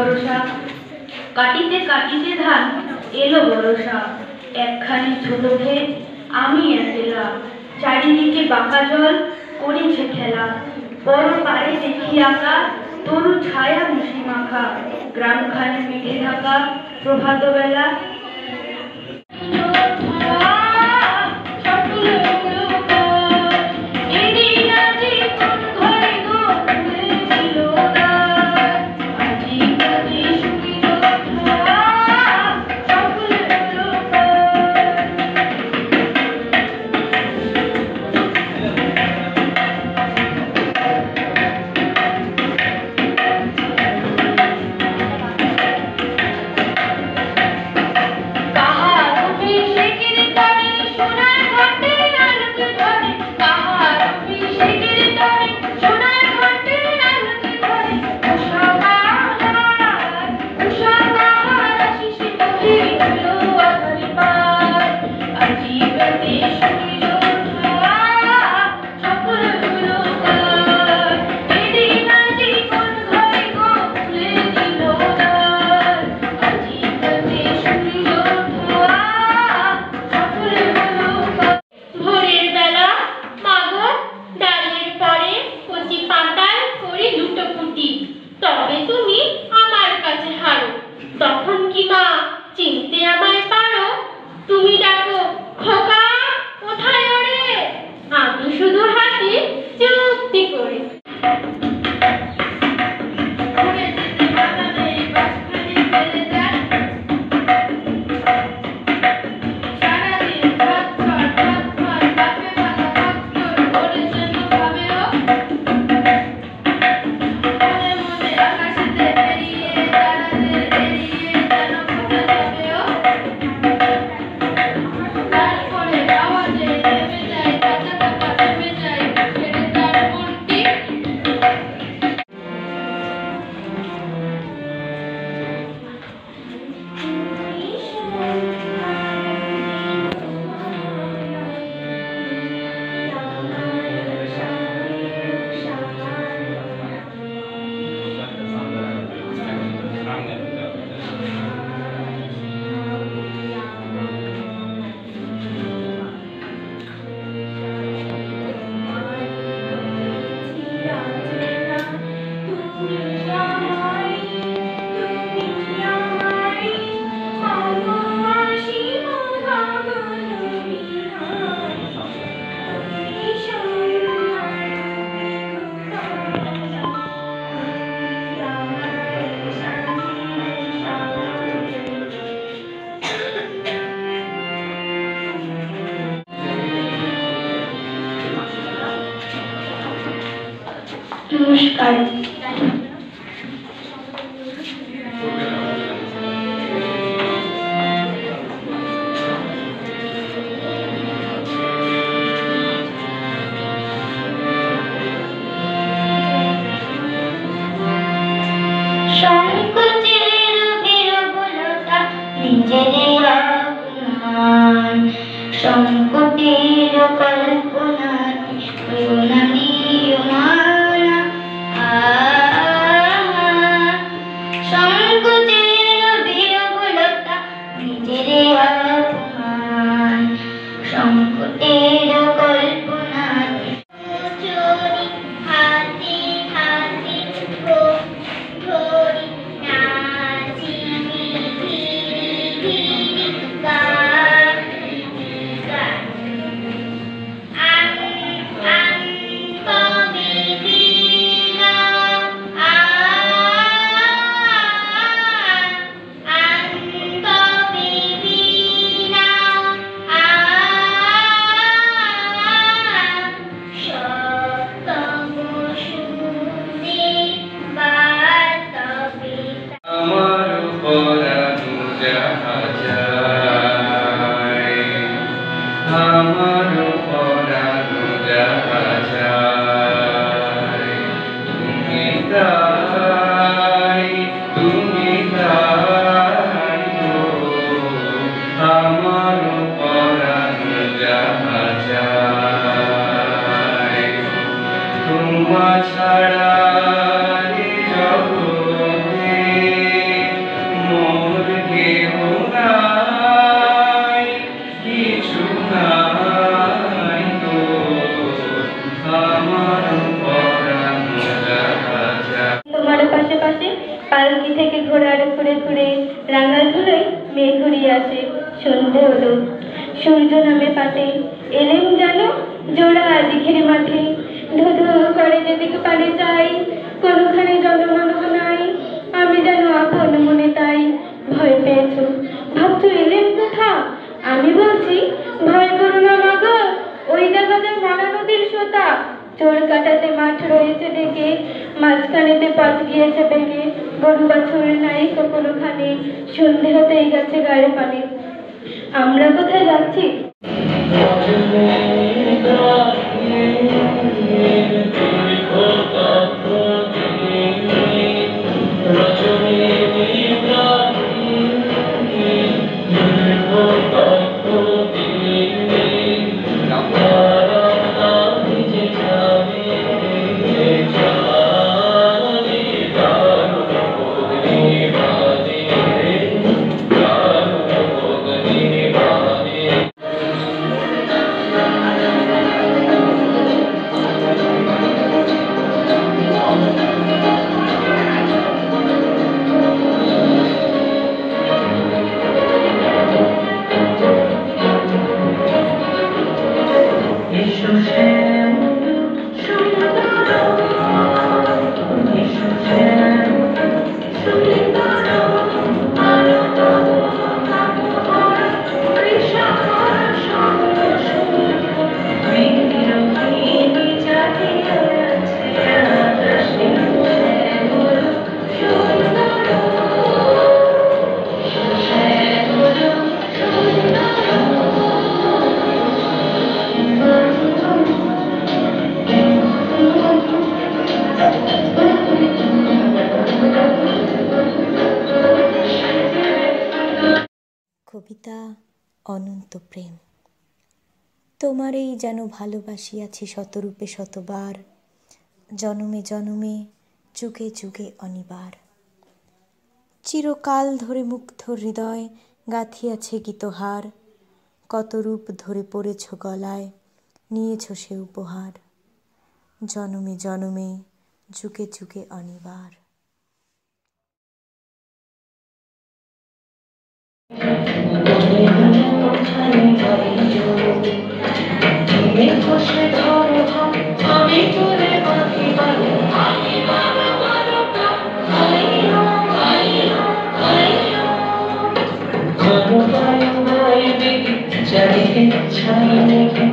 ভরসা। কাটিতে কাটিতে ধান এলো বরষা। একখানি ছোট ক্ষেত আমি একেলা, চারিদিকে বাঁকা জল করেছে খেলা। বড় পাড়ে দেখি আঁকা তরু ছায়া মুসি মাখা, গ্রামখানে মেঘে ঢাকা প্রভাত বেলা। নমস্কার। সংকোচের বিরবলতা নিজের অপমান, সংকটের কল্পনা সংকোচের বিরবলতা নিজের অপমান, সংকটের কল্পনা চোরি হাতে হাতে ধরি নাচি ধীরে ধীরে গান গান নাই তো আমার পরাণ রাজা। তোমার পাশে পাশে পালকি থেকে ঘোড়ার ঘুরে ঘুরে রাঙা ধুলোয় মেঘ ঘুরিয়ে আসে। সন্ধে হলো, সূর্য নামে পাতে, এলেম জানো জোড়া দিঘির মাঠে। ধুধু করে যেদিকে পারে যাই, কোনোখানে জনমানব নাই, আমি যেন আপন মনে তাই। ভয় পেয়েছো, ভাবছো এলেম কোথা? আমি বলছি ভয় করো না মাগো, ওই দেখা যায় মরা নদীর সোতা। চোর কাটাতে মাঠ রয়েছে ডেকে, মাঝখানেতে পথ গিয়েছে বেগে। গরু বাছুর নাই কোনোখানে, সন্ধে হতেই গেছে গায়ে পানি। আমরা কোথায় যাচ্ছি? কবিতা অনন্ত প্রেম। তোমারেই যেন ভালোবাসিয়াছি শতরূপে শতবার, জনমে জনমে যুগে যুগে অনিবার। চিরকাল ধরে মুগ্ধ হৃদয় গাঁথিয়াছে গীতহার, কত রূপ ধরে পড়েছ গলায়, নিয়েছ সে উপহার, জনমে জনমে যুগে যুগে অনিবার। চারিদিকে ছাই মেঘে